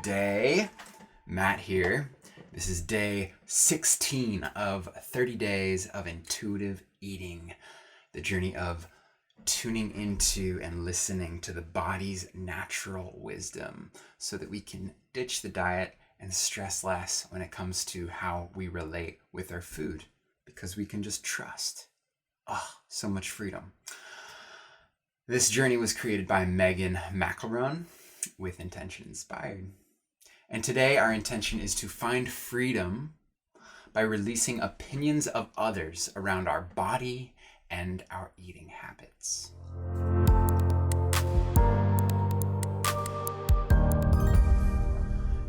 day. Matt here. This is day 16 of 30 days of intuitive eating, the journey of tuning into and listening to the body's natural wisdom so that we can ditch the diet and stress less when it comes to how we relate with our food, because we can just trust. Oh, so much freedom. This journey was created by Megan McElroan with Intention Inspired. And today our intention is to find freedom by releasing opinions of others around our body and our eating habits.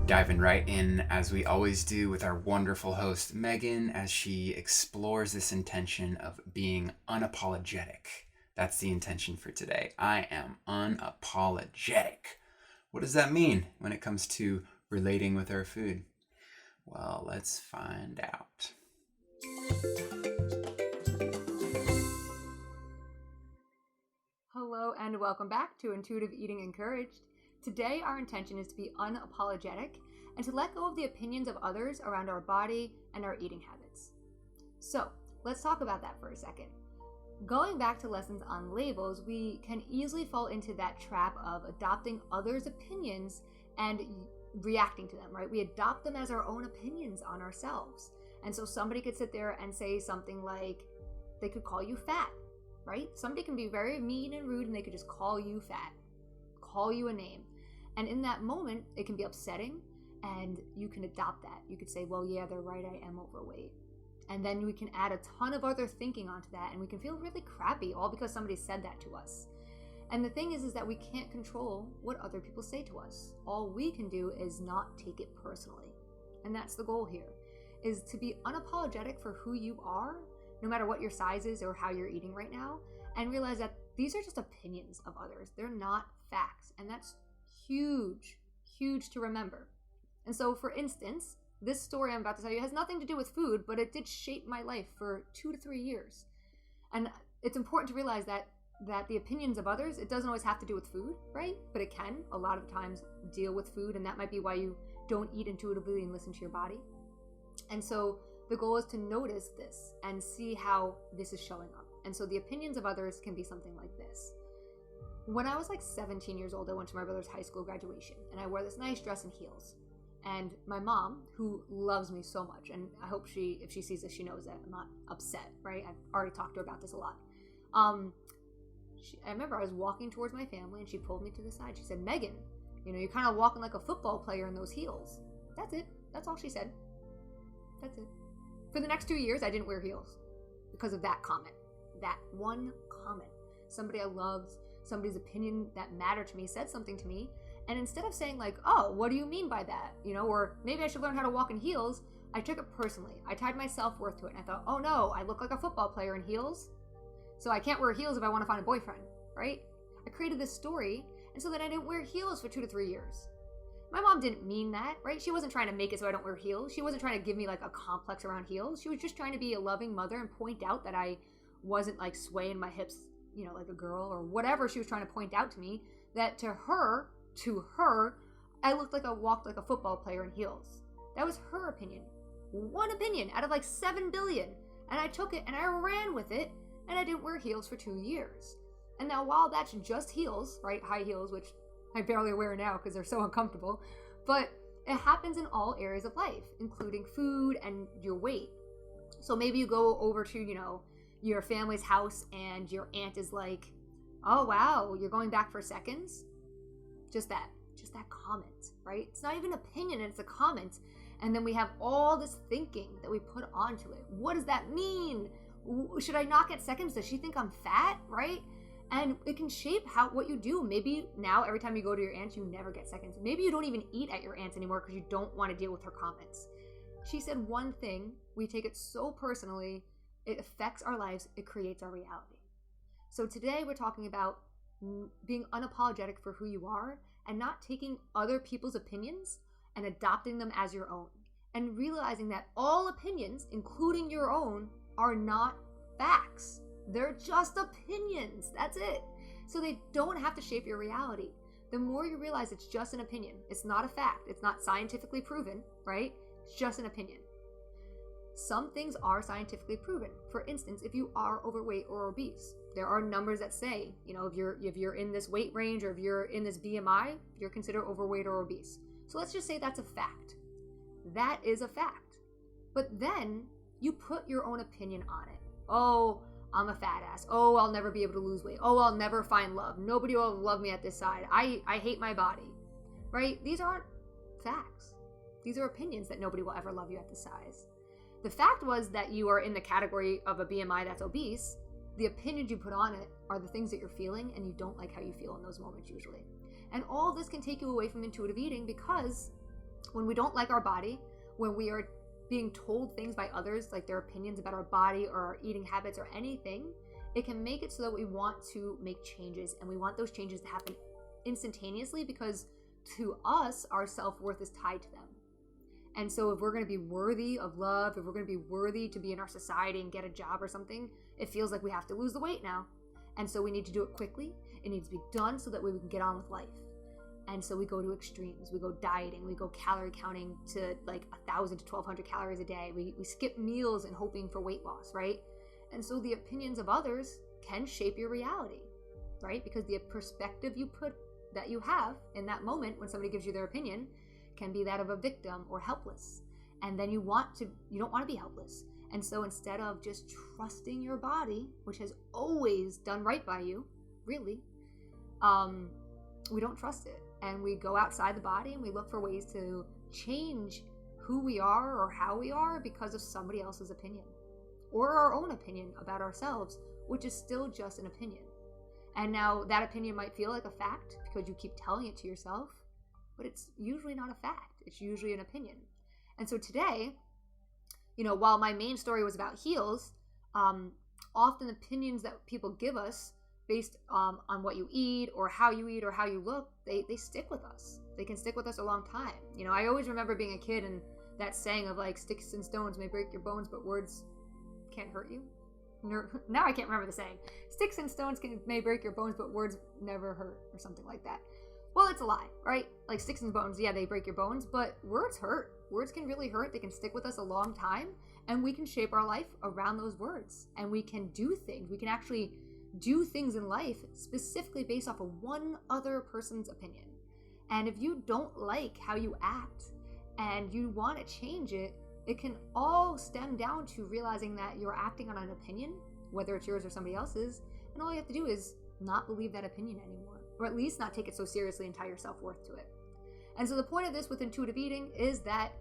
Diving right in, as we always do, with our wonderful host Megan, as she explores this intention of being unapologetic. That's the intention for today. I am unapologetic. What does that mean when it comes to relating with our food? Well, let's find out. Hello and welcome back to Intuitive Eating Encouraged. Today our intention is to be unapologetic and to let go of the opinions of others around our body and our eating habits. So let's talk about that for a second. Going back to lessons on labels, we can easily fall into that trap of adopting others' opinions and reacting to them, right? We adopt them as our own opinions on ourselves. And so somebody could sit there and say something like, they could call you fat, right? Somebody can be very mean and rude and they could just call you fat, call you a name. And in that moment, it can be upsetting and you can adopt that. You could say, well, yeah, they're right, I am overweight. And then we can add a ton of other thinking onto that and we can feel really crappy all because somebody said that to us. And the thing is that we can't control what other people say to us. All we can do is not take it personally. And that's the goal here, is to be unapologetic for who you are, no matter what your size is or how you're eating right now, and realize that these are just opinions of others. They're not facts. And that's huge, huge to remember. And so, for instance, this story I'm about to tell you has nothing to do with food, but it did shape my life for 2 to 3 years. And it's important to realize that the opinions of others, it doesn't always have to do with food, right? But it can a lot of times deal with food, and that might be why you don't eat intuitively and listen to your body. And so the goal is to notice this and see how this is showing up. And so the opinions of others can be something like this. When I was like 17 years old, I went to my brother's high school graduation, and I wore this nice dress and heels. And my mom, who loves me so much, and I hope if she sees this, she knows that I'm not upset, right? I've already talked to her about this a lot. I remember I was walking towards my family and she pulled me to the side. She said, Megan, you're kind of walking like a football player in those heels. That's it. That's all she said. That's it. For the next 2 years, I didn't wear heels because of that comment. That one comment. Somebody I loved, somebody's opinion that mattered to me, said something to me. And instead of saying like, oh, what do you mean by that? Or maybe I should learn how to walk in heels, I took it personally. I tied my self-worth to it. And I thought, oh no, I look like a football player in heels. So I can't wear heels if I want to find a boyfriend, right? I created this story, and so that I didn't wear heels for 2 to 3 years. My mom didn't mean that, right? She wasn't trying to make it so I don't wear heels. She wasn't trying to give me like a complex around heels. She was just trying to be a loving mother and point out that I wasn't like swaying my hips, like a girl or whatever she was trying to point out to me, that to her, I looked like I walked like a football player in heels. That was her opinion. One opinion out of like 7 billion. And I took it and I ran with it. And I didn't wear heels for 2 years. And now while that's just heels, right, high heels, which I barely wear now because they're so uncomfortable, but it happens in all areas of life, including food and your weight. So maybe you go over to, your family's house and your aunt is like, oh wow, you're going back for seconds? Just that comment, right? It's not even an opinion, it's a comment. And then we have all this thinking that we put onto it. What does that mean? Should I not get seconds? Does she think I'm fat, right? And it can shape what you do. Maybe now every time you go to your aunt, you never get seconds. Maybe you don't even eat at your aunt's anymore because you don't want to deal with her comments. She said one thing, we take it so personally, it affects our lives, it creates our reality. So today we're talking about being unapologetic for who you are and not taking other people's opinions and adopting them as your own. And realizing that all opinions, including your own, are not facts. They're just opinions. That's it. So they don't have to shape your reality. the more you realize it's just an opinion. It's not a fact. It's not scientifically proven, right? It's just an opinion. Some things are scientifically proven. For instance, if you are overweight or obese, there are numbers that say, if you're in this weight range or if you're in this BMI, you're considered overweight or obese. So let's just say that's a fact. That is a fact. But then you put your own opinion on it. Oh, I'm a fat ass. Oh, I'll never be able to lose weight. Oh, I'll never find love. Nobody will love me at this size. I hate my body, right? These aren't facts. These are opinions that nobody will ever love you at this size. The fact was that you are in the category of a BMI that's obese. The opinions you put on it are the things that you're feeling, and you don't like how you feel in those moments usually. And all of this can take you away from intuitive eating, because when we don't like our body, when we are being told things by others, like their opinions about our body or our eating habits or anything, it can make it so that we want to make changes, and we want those changes to happen instantaneously, because to us, our self-worth is tied to them. And so if we're going to be worthy of love, if we're going to be worthy to be in our society and get a job or something, it feels like we have to lose the weight now. And so we need to do it quickly. It needs to be done so that we can get on with life. And so we go to extremes. We go dieting. We go calorie counting to like 1,000 to 1,200 calories a day. We skip meals and hoping for weight loss, right? And so the opinions of others can shape your reality, right? Because the perspective that you have in that moment when somebody gives you their opinion can be that of a victim or helpless. And then you don't want to be helpless. And so instead of just trusting your body, which has always done right by you, really, we don't trust it. And we go outside the body and we look for ways to change who we are or how we are because of somebody else's opinion, or our own opinion about ourselves, which is still just an opinion. And now that opinion might feel like a fact because you keep telling it to yourself, but it's usually not a fact. It's usually an opinion. And so today, while my main story was about heels, often opinions that people give us based on what you eat or how you look, they stick with us. They can stick with us a long time. I always remember being a kid and that saying of like, sticks and stones may break your bones, but words can't hurt you. Now I can't remember the saying. Sticks and stones may break your bones, but words never hurt, or something like that. Well, it's a lie, right? Like sticks and bones, yeah, they break your bones, but words hurt. Words can really hurt. They can stick with us a long time, and we can shape our life around those words. And we can do things. We can actually do things in life specifically based off of one other person's opinion. And if you don't like how you act and you want to change it, it can all stem down to realizing that you're acting on an opinion, whether it's yours or somebody else's, and all you have to do is not believe that opinion anymore, or at least not take it so seriously and tie your self-worth to it. And so the point of this with intuitive eating is that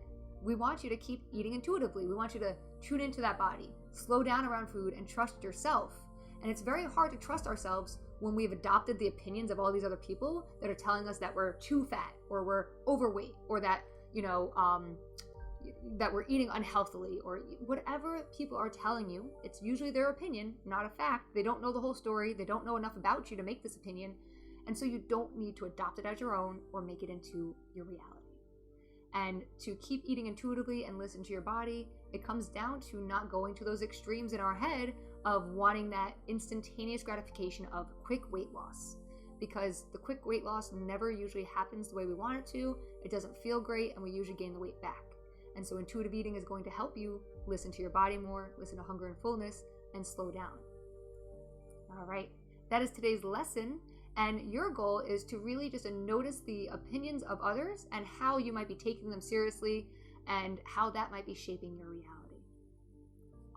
we want you to keep eating intuitively. We want you to tune into that body, slow down around food, and trust yourself. And it's very hard to trust ourselves when we've adopted the opinions of all these other people that are telling us that we're too fat, or we're overweight, or that, that we're eating unhealthily, or whatever people are telling you. It's usually their opinion, not a fact. They don't know the whole story. They don't know enough about you to make this opinion. And so you don't need to adopt it as your own or make it into your reality. And to keep eating intuitively and listen to your body, it comes down to not going to those extremes in our head of wanting that instantaneous gratification of quick weight loss. Because the quick weight loss never usually happens the way we want it to. It doesn't feel great, and we usually gain the weight back. And so intuitive eating is going to help you listen to your body more, listen to hunger and fullness, and slow down. All right, that is today's lesson. And your goal is to really just notice the opinions of others and how you might be taking them seriously and how that might be shaping your reality.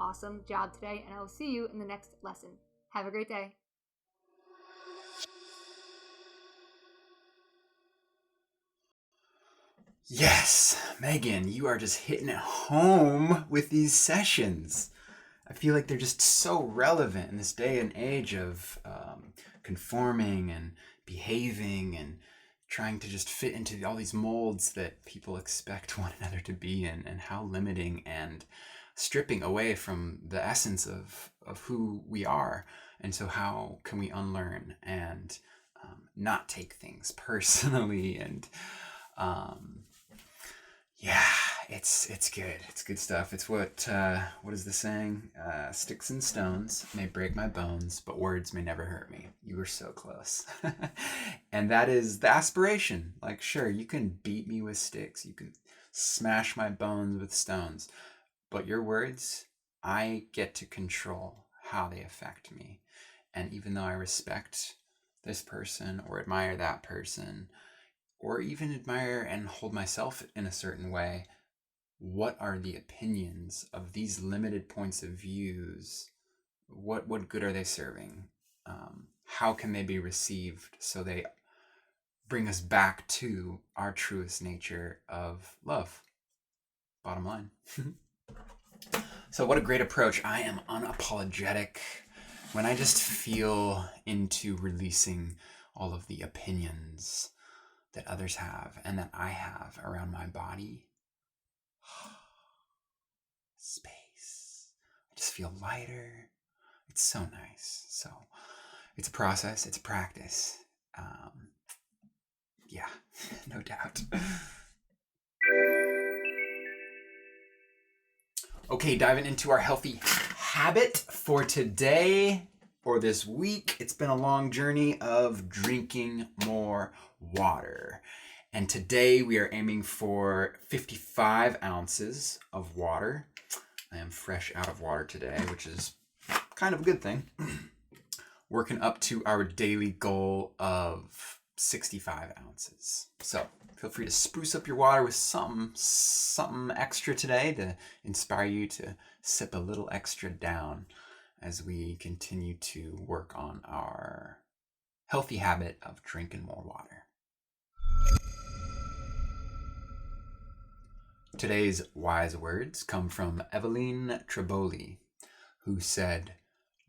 Awesome job today, and I will see you in the next lesson. Have a great day. Yes, Megan, you are just hitting it home with these sessions. I feel like they're just so relevant in this day and age of conforming and behaving and trying to just fit into all these molds that people expect one another to be in, and how limiting and stripping away from the essence of who we are. And so how can we unlearn and not take things personally? And yeah, It's good. It's good stuff. It's what is the saying? Sticks and stones may break my bones, but words may never hurt me. You were so close. And that is the aspiration. Like, sure, you can beat me with sticks. You can smash my bones with stones. But your words, I get to control how they affect me. And even though I respect this person or admire that person, or even admire and hold myself in a certain way, what are the opinions of these limited points of views? What good are they serving? How can they be received so they bring us back to our truest nature of love? Bottom line. So what a great approach. I am unapologetic when I just feel into releasing all of the opinions that others have and that I have around my body. Space. I just feel lighter. It's so nice. So it's a process, it's a practice. Yeah, no doubt. Okay, diving into our healthy habit for today or this week. It's been a long journey of drinking more water. And today we are aiming for 55 ounces of water. I am fresh out of water today, which is kind of a good thing. Working up to our daily goal of 65 ounces. So feel free to spruce up your water with something extra today to inspire you to sip a little extra down as we continue to work on our healthy habit of drinking more water. Today's wise words come from Eveline Treboli, who said,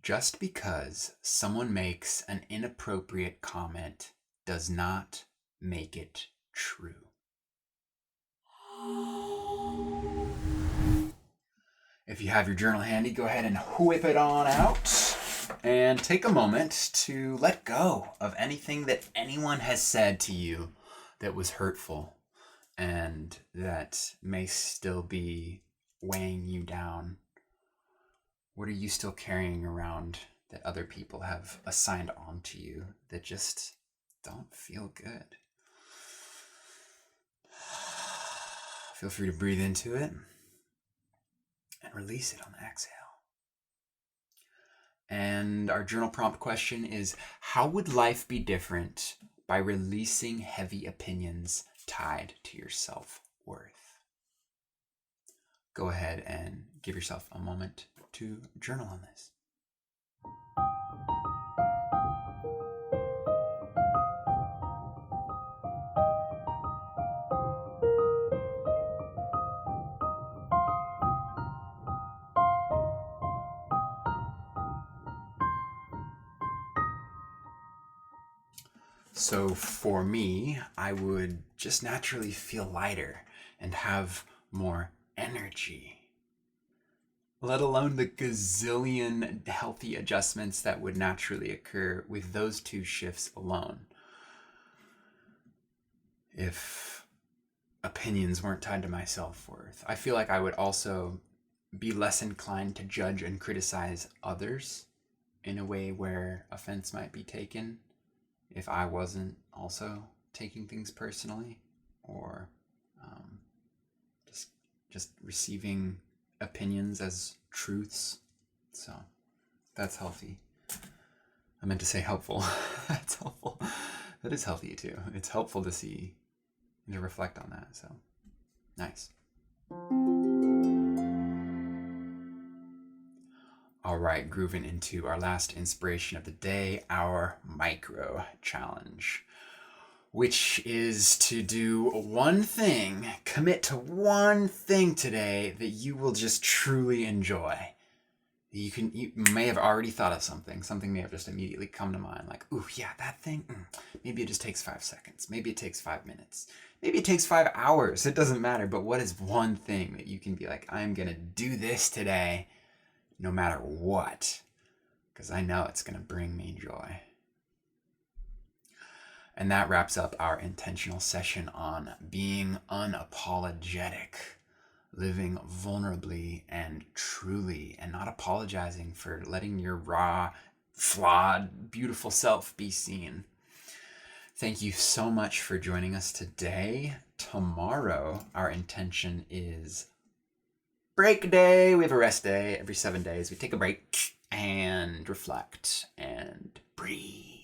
"Just because someone makes an inappropriate comment does not make it true." If you have your journal handy, go ahead and whip it on out and take a moment to let go of anything that anyone has said to you that was hurtful and that may still be weighing you down. What are you still carrying around that other people have assigned onto you that just don't feel good? Feel free to breathe into it and release it on the exhale. And our journal prompt question is, how would life be different by releasing heavy opinions tied to your self-worth? Go ahead and give yourself a moment to journal on this. So for me, I would just naturally feel lighter and have more energy, let alone the gazillion healthy adjustments that would naturally occur with those two shifts alone. If opinions weren't tied to my self-worth, I feel like I would also be less inclined to judge and criticize others in a way where offense might be taken if I wasn't also taking things personally, or just receiving opinions as truths. So that's healthy. I meant to say helpful. That's helpful. That is healthy too. It's helpful to see and to reflect on that. So nice. All right, grooving into our last inspiration of the day, our micro challenge, which is to do one thing, commit to one thing today that you will just truly enjoy. You may have already thought of something may have just immediately come to mind, like, ooh, yeah, that thing, maybe it just takes 5 seconds, maybe it takes 5 minutes, maybe it takes 5 hours, it doesn't matter, but what is one thing that you can be like, I'm gonna do this today, no matter what, because I know it's gonna bring me joy. And that wraps up our intentional session on being unapologetic. living vulnerably and truly, and not apologizing for letting your raw, flawed, beautiful self be seen. Thank you so much for joining us today. Tomorrow, our intention is break day. We have a rest day every 7 days. We take a break and reflect and breathe.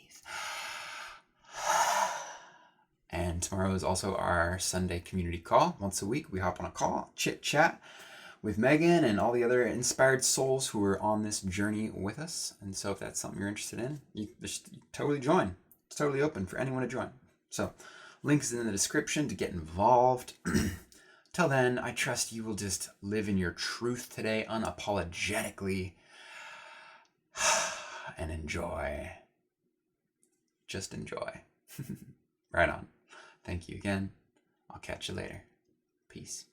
And tomorrow is also our Sunday community call. Once a week, we hop on a call, chit chat with Megan and all the other inspired souls who are on this journey with us. And so if that's something you're interested in, you just totally join. It's totally open for anyone to join. So links in the description to get involved. Till then, I trust you will just live in your truth today unapologetically and enjoy. Just enjoy. Right on. Thank you again. I'll catch you later. Peace.